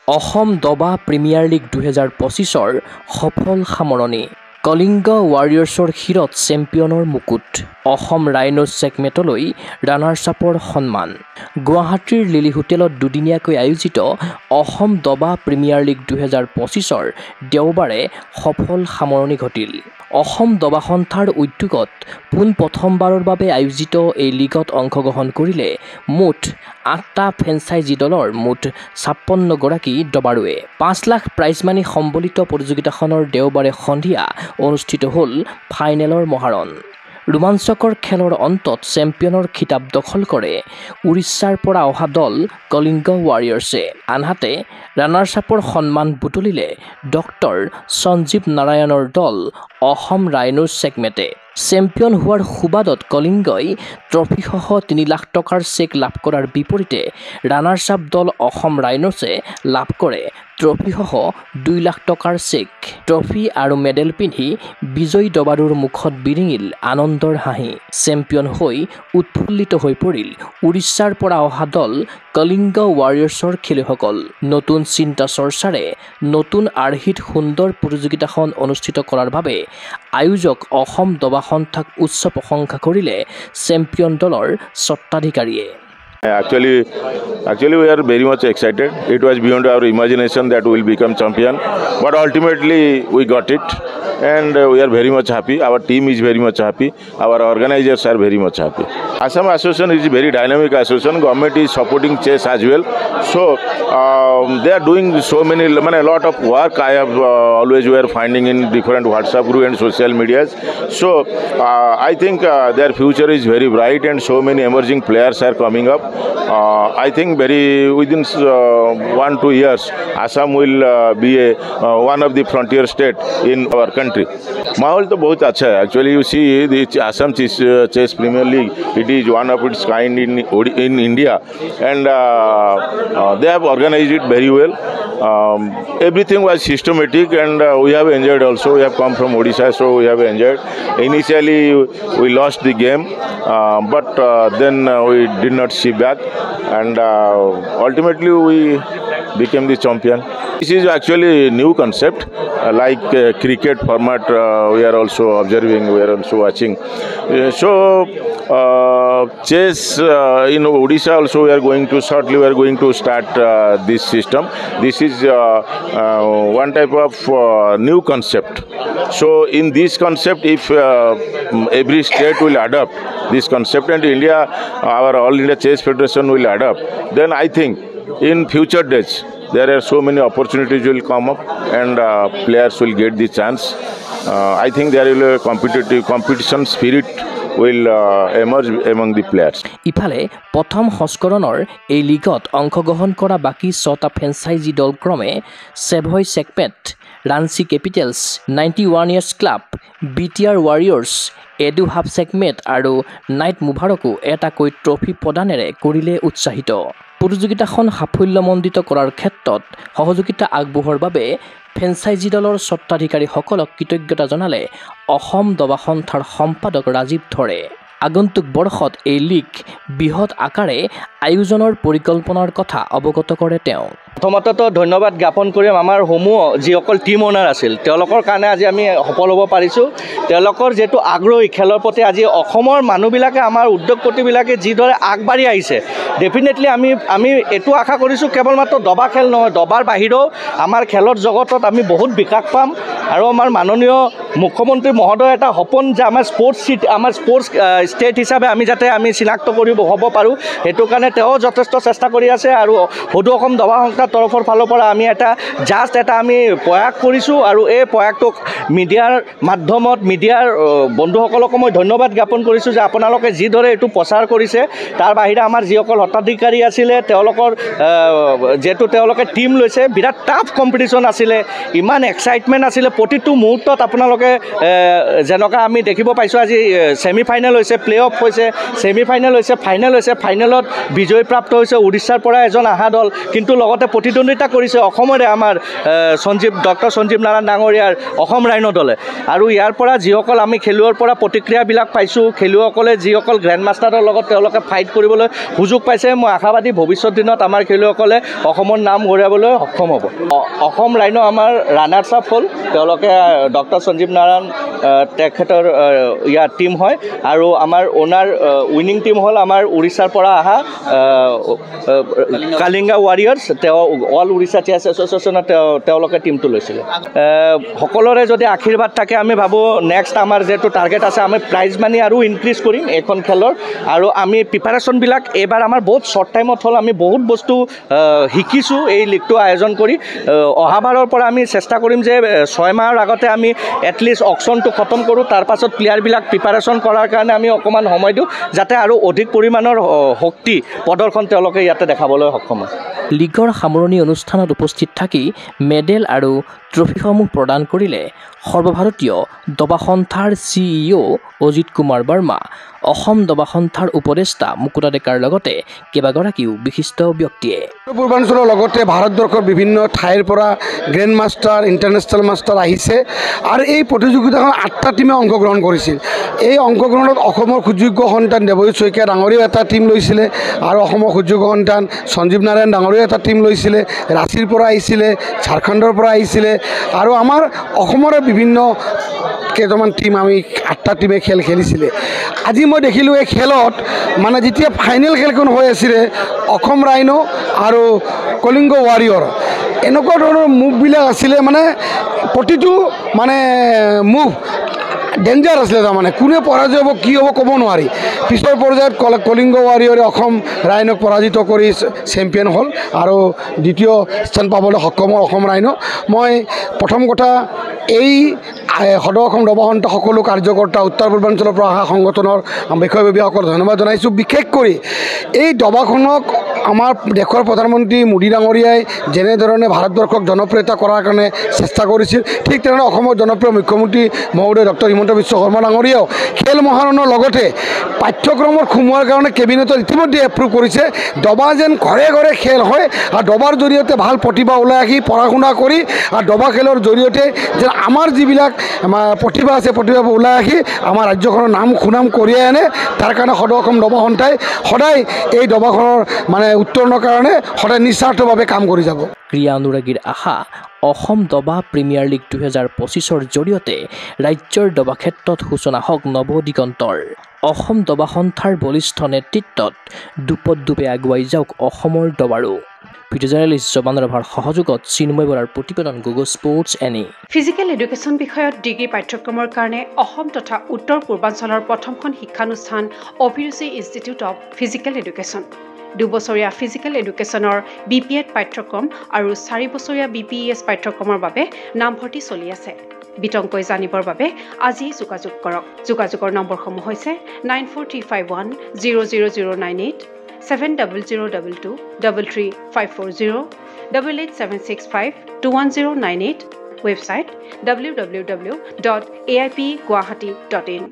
অসম দবা premier league 2025ৰ সফল সামৰণি কলিংগ ৱাৰিয়ৰ্ছৰ শিৰত চেম্পিয়নৰ মুকুট অসম ৰাইন'জ ছেগমেণ্টলৈ ৰানাৰ্ছ আপৰ সন্মান গুৱাহাটীৰ লিলি হোটেলত দুদিনীয়াকৈ আয়োজিত অসম দবা প্ৰিমিয়াৰ লীগ 2025ৰ দেওবাৰে সফল সামৰণি ঘটিল অসম দবা সন্থাৰ উদ্যোগত পোনপ্ৰথমবাৰৰ বাবে আয়োজিত এই লীগত অংশগ্ৰহণ কৰিলে মুঠ 8টা ফ্ৰেঞ্চাইজি দলৰ মুঠ 56 গৰাকী দবাৰুৱে 5 লাখ প্ৰাইজ মানি সম্বলিত প্ৰতিযোগিতাখনৰ দেওবাৰে সন্ধিয়া অনুষ্ঠিত হ'ল ফাইনেলৰ মহাৰণ ৰোমাঞ্চকৰ খেলৰ অন্তত চেম্পিয়নৰ খিতাপ দখল কৰে উৰিষ্যাৰ পৰা অহা দল কলিংগ ৱাৰিয়ৰ্ছে আনহাতে ৰানাৰ্ছ আপৰ সন্মান বুটলিলে ডক্টৰ সঞ্জীৱ নাৰায়ণৰ দল অসম ৰাইন'জ ছেগমেণ্টে চেম্পিয়ন হোৱাৰ সুবাদত কলিংগই ট্ৰফিসহ 3 লাখ টকাৰ চেক লাভ কৰাৰ বিপৰীতে ৰানাৰ্ছ আপ দল অসম ৰাইন'ছে লাভ কৰে ট্ৰফিসহ 2 লাখ টকাৰ চেক ট্ৰফি আৰু মেডেল পিন্ধি বিজয়ী দবাৰুৰ মুখত বিৰিঙিল আনন্দৰ হাঁহি চেম্পিয়ন হৈ উৎফুল্লিত হৈ পৰিল উৰিষ্যাৰ পৰা অহা দল কলিংগ ৱাৰিয়ৰ্ছৰ খেলুৱৈসকল নতুন চিন্তা চৰ্চাৰে নতুন আৰ্হিত সুন্দৰ প্ৰতিযোগিতাখন অনুষ্ঠিত কৰাৰ বাবে আয়োজক অসম দবা সন্থাক উচ্চ প্ৰশংসা কৰিলে চেম্পিয়ন দলৰ স্বত্বাধিকাৰীয়ে Actually, we are very much excited. It was beyond our imagination that we will become champion, but ultimately we got it, and we are very much happy. Our team is very much happy. Our organizers are very much happy. Assam Association is a very dynamic association. Government is supporting chess as well, so they are doing a lot of work. I have always were finding in different WhatsApp group and social medias. So I think their future is very bright, and so many emerging players are coming up. I think within 1-2 years, Assam will be one of the frontier state in our country. माहौल तो बहुत अच्छा है. Actually, you see the Assam Chess Premier League. It is one of its kind in India, and they have organized it very well. Everything was systematic, and we have enjoyed also. We have come from Odisha, so we have enjoyed. Initially, we lost the game, but then we did not see back, and ultimately we became the champion. This is actually a new concept, like cricket format. We are also observing, we are also watching. Chess in Odisha also we are going to shortly. We are going to start this system. This is one type of new concept. So in this concept, if every state will adopt this concept, and India, our All India Chess Federation will adopt, then I think in future days there are so many opportunities will come up, and players will get the chance. I think there will be competition spirit will emerge among the players. ইফালে প্ৰথম সংস্কৰণৰ এই লীগত অংশগ্ৰহণ কৰা বাকি 6টা franchise দল ক্ৰমে savoy segment Ranchi capitals 91 years club BTR Warriors এডু হাফ ছেগমেণ্ট আৰু নাইট মুভাৰকো এটাকৈ ট্ৰফি প্ৰদানেৰে কৰিলে উৎসাহিত প্ৰতিযোগিতাখন সাফল্যমণ্ডিত কৰাৰ ক্ষেত্ৰত সহযোগিতা আগবঢ়োৱাৰ বাবে ফ্ৰেঞ্চাইজি দলৰ স্বত্বাধিকাৰীসকলক কৃতজ্ঞতা জনালে অসম দবা সন্থাৰ সম্পাদক ৰাজীৱ ধৰে আগন্তুক বৰ্ষত এই লীগ বৃহৎ আকাৰে আয়োজনৰ পৰিকল্পনাৰ কথা অৱগত কৰে তেওঁ প্ৰথমতে ধন্যবাদ জ্ঞাপন কৰিম আমাৰ সমূহ যিসকল টিম অনাৰ আছিল তেওঁলোকৰ কাৰণে আজি আমি সফল হ'ব পাৰিছোঁ তেওঁলোকৰ যেটো আগ্ৰহী খেলৰ প্ৰতি আজি অসমৰ মানুহবিলাকে আমাৰ উদ্যোগপতিবিলাকে যিদৰে আগবাঢ়ি আহিছে ডেফিনেটলি আমি এটো আশা কৰিছোঁ কেৱল মাত্ৰ দবা খেল নহয় দবাৰ বাহিৰেও আমাৰ খেলৰ জগতত আমি বহুত বিকাশ পাম আৰু আমাৰ মাননীয় মুখ্যমন্ত্ৰী মহোদয় এটা সপোন যে আমাৰ স্পৰ্টছ ষ্টেট হিচাপে আমি যাতে আমি চিনাক্ত কৰিব হ'ব পাৰোঁ হেতু কাৰণে তেওঁ যথেষ্ট চেষ্টা কৰি আছে আৰু সদু অসম দবা সংস্থাৰ তৰফৰ ফালৰ পৰা আমি এটা আমি প্ৰয়াস কৰিছোঁ আৰু এই প্ৰয়াসটোক মিডিয়াৰ মাধ্যমত মিডিয়াৰ বন্ধুসকলক মই ধন্যবাদ জ্ঞাপন কৰিছোঁ যে আপোনালোকে যিদৰে এইটো প্ৰচাৰ কৰিছে তাৰ বাহিৰে আমাৰ যিসকল হতাধিকাৰী আছিলে তেওঁলোকৰ যেটো তেওঁলোকে টিম লৈছে বিৰাট টাফ কম্পিটিশ্যন আছিলে ইমান এক্সাইটমেণ্ট আছিলে প্ৰতিটো মুহূৰ্তত আপোনালোকে যেনেকৈ আমি দেখিব পাইছোঁ আজি ছেমি ফাইনেল হৈছে প্লে অফ হৈছে ছেমি ফাইনেল হৈছে ফাইনেল হৈছে ফাইনেলত বিজয় প্ৰাপ্ত হৈছে উৰিষ্যাৰ পৰা এজন আহা দল কিন্তু লগতে প্ৰতিদ্বন্দ্বিতা কৰিছে অসমৰে আমাৰ ডক্টৰ সঞ্জীৱ নাৰায়ণ ডাঙৰীয়াৰ অসম ৰাইনো দলে আৰু ইয়াৰ পৰা যিসকল আমি খেলুৱৈৰ পৰা প্ৰতিক্ৰিয়াবিলাক পাইছোঁ খেলুৱৈসকলে যিসকল গ্ৰেণ্ড মাষ্টাৰৰ লগত তেওঁলোকে ফাইট কৰিবলৈ সুযোগ পাইছে মই আশাবাদী ভৱিষ্যত দিনত আমাৰ খেলুৱৈসকলে অসমৰ নাম কঢ়িয়াবলৈ সক্ষম হ'ব অসম ৰাইনো আমাৰ ৰানাৰ্ছ আপ হ'ল তেওঁলোকে ডক্টৰ সঞ্জীৱ নাৰায়ণ তেখেতৰ ইয়াৰ টীম হয় আৰু আমাৰ অ'নাৰ উইনিং টীম হ'ল আমাৰ উৰিষ্যাৰ পৰা অহা কালিংগা ৱাৰিয়াৰ্ছ তেওঁ অল উৰিষ্যা চেছ এছ'চিয়েশ্যনত তেওঁলোকে টীমটো লৈছিলে সকলোৰে যদি আশীৰ্বাদ থাকে আমি ভাবোঁ নেক্সট আমাৰ যিহেতু টাৰ্গেট আছে আমি প্ৰাইজ মানি আৰু ইনক্ৰিজ কৰিম এইখন খেলৰ আৰু আমি প্ৰিপাৰেশ্যনবিলাক এইবাৰ আমাৰ বহুত শ্বৰ্ট টাইমত হ'ল আমি বহুত বস্তু শিকিছোঁ এই লীগটো আয়োজন কৰি অহাবাৰৰ পৰা আমি চেষ্টা কৰিম যে 6 মাহৰ আগতে আমি এটলিষ্ট অকশ্যনটো খতম কৰোঁ তাৰ পাছত প্লেয়াৰবিলাক প্ৰিপাৰেশ্যন কৰাৰ কাৰণে আমি অকণমান সময় দিওঁ যাতে আৰু অধিক পৰিমাণৰ শক্তি প্ৰদৰ্শন তেওঁলোকে ইয়াতে দেখাবলৈ সক্ষম হয় লীগৰ সামৰণি অনুষ্ঠানত উপস্থিত থাকি মেডেল আৰু ট্ৰফিসমূহ প্ৰদান কৰিলে সৰ্বভাৰতীয় দবা সন্থাৰ CEO অজিত কুমাৰ বৰ্মা অসম দবা সন্থাৰ উপদেষ্টা মুকুতা ডেকাৰ লগতে কেইবাগৰাকীও বিশিষ্ট ব্যক্তিয়ে পূৰ্বাঞ্চলৰ লগতে ভাৰতবৰ্ষৰ বিভিন্ন ঠাইৰ পৰা গ্ৰেণ্ড মাষ্টাৰ ইণ্টাৰনেশ্যনেল মাষ্টাৰ আহিছে আৰু এই প্ৰতিযোগিতাখনত 8টা টীমে অংশগ্ৰহণ কৰিছিল এই অংশগ্ৰহণত অসমৰ সুযোগ্য সন্তান দেৱজিৎ শইকীয়া ডাঙৰীয়াও এটা টীম লৈছিলে আৰু অসমৰ সুযোগ্য সন্তান সঞ্জীৱ নাৰায়ণ ডাঙৰীয়াও এটা টীম লৈছিলে ৰাঁচীৰ পৰা আহিছিলে ঝাৰখণ্ডৰ পৰা আহিছিলে আৰু আমাৰ অসমৰে বিভিন্ন কেইটামান টীম আমি 8টা টীমে খেল খেলিছিলে আজি মই দেখিলোঁ এই খেলত মানে যেতিয়া ফাইনেল খেলখন হৈ আছিলে অসম ৰাইনো আৰু কলিংগ ৱাৰিয়ৰ এনেকুৱা ধৰণৰ মুভবিলাক আছিলে মানে প্ৰতিটো মানে মুভ ডেঞ্জাৰ আছিলে তাৰমানে কোনে পৰাজয় হ'ব কি হ'ব ক'ব নোৱাৰি পিছৰ পৰ্যায়ত কলিংগ ৱাৰিয়ৰে অসম ৰাইনক পৰাজিত কৰি চেম্পিয়ন হ'ল আৰু দ্বিতীয় স্থান পাবলৈ সক্ষম হ'ল অসম ৰাইনো মই প্ৰথম কথা এই সদৌ অসম দবা সন্থা সকলো কাৰ্যকৰ্তা উত্তৰ পূৰ্বাঞ্চলৰ পৰা অহা সংগঠনৰ বিষয়ববীয়াসকলক ধন্যবাদ জনাইছোঁ বিশেষ কৰি এই দবাখনক আমাৰ দেশৰ প্ৰধানমন্ত্ৰী মোদী ডাঙৰীয়াই যেনেধৰণে ভাৰতবৰ্ষক জনপ্ৰিয়তা কৰাৰ কাৰণে চেষ্টা কৰিছিল ঠিক তেনেদৰে অসমৰ জনপ্ৰিয় মুখ্যমন্ত্ৰী মহোদয় ডক্টৰ হিমন্ত বিশ্ব শৰ্মা ডাঙৰীয়াও খেল মহাৰণৰ লগতে পাঠ্যক্ৰমত সোমোৱাৰ কাৰণে কেবিনেটত ইতিমধ্যে এপ্ৰুভ কৰিছে দবা যেন ঘৰে ঘৰে খেল হয় আৰু দবাৰ জৰিয়তে ভাল প্ৰতিভা ওলাই আহি পঢ়া শুনা কৰি আৰু দবা খেলৰ জৰিয়তে যেন আমাৰ যিবিলাক প্ৰতিভা আছে প্ৰতিভাবোৰ ওলাই আহি আমাৰ ৰাজ্যখনৰ নাম সুনাম কঢ়িয়াই আনে তাৰ কাৰণে সদৌ অসম দবা সন্থাই সদায় এই দবাখনৰ মানে উত্তৰণৰ কাৰণে সদায় নিস্বাৰ্থভাৱে কাম কৰি যাব ক্ৰীড়া অনুৰাগীৰ আশা অসম দবা প্ৰিমিয়াৰ লীগ 2025ৰ জৰিয়তে ৰাজ্যৰ দবা ক্ষেত্ৰত সূচনা হওক নৱ দিগন্তৰ অসম দবা সন্থাৰ বলিষ্ঠ নেতৃত্বত দুপে আগুৱাই যাওক অসমৰ দবাৰো ভিডিঅ' জাৰ্নেলিষ্ট জবান ৰাভাৰ সহযোগত চিন্ময় বৰাৰ প্ৰতিবেদন Google sports any physical education বিষয়ত ডিগ্ৰী পাঠ্যক্ৰমৰ কাৰণে অসম তথা উত্তৰ পূৰ্বাঞ্চলৰ প্ৰথমখন শিক্ষানুষ্ঠান অভিৰুচি ইনষ্টিটিউট অৱ ফিজিকেল এডুকেশ্যন 2 বছৰীয়া ফিজিকেল এডুকেশ্যনৰ BPEd পাঠ্যক্ৰম আৰু 4 বছৰীয়া BPES পাঠ্যক্ৰমৰ বাবে নামভৰ্তি চলি আছে বিতংকৈ জানিবৰ বাবে আজি যোগাযোগ কৰক যোগাযোগৰ নম্বৰসমূহ হৈছে 9435100098 7002233540 88765210098 ৱেবছাইট www.aipguwahati.in